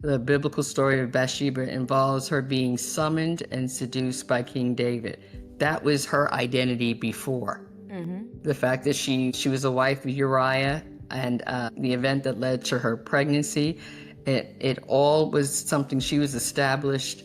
The biblical story of Bathsheba involves her being summoned and seduced by King David. That was her identity before. The fact that she was a wife of Uriah, and the event that led to her pregnancy, it all was something she was established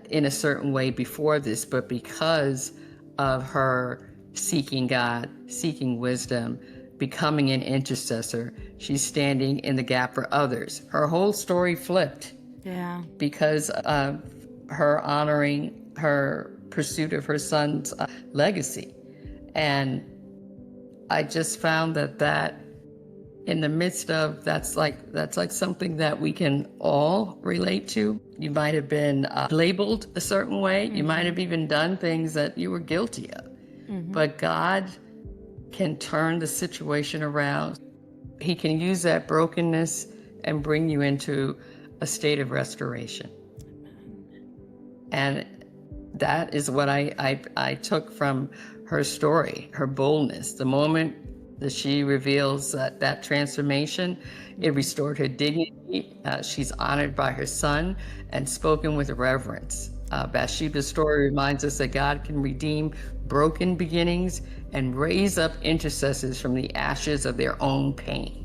in a certain way before this, but because of her seeking God, seeking wisdom, becoming an intercessor, she's standing in the gap for others. Her whole story flipped Yeah. because of her honoring her pursuit of her son's legacy. And I just found that in the midst of that's like something that we can all relate to. You might have been labeled a certain way. You might have even done things that you were guilty of. But God can turn the situation around. He can use that brokenness and bring you into a state of restoration. And that is what I took from her story, her boldness. The moment that she reveals that transformation, it restored her dignity. She's honored by her son and spoken with reverence. Bathsheba's story reminds us that God can redeem broken beginnings and raise up intercessors from the ashes of their own pain.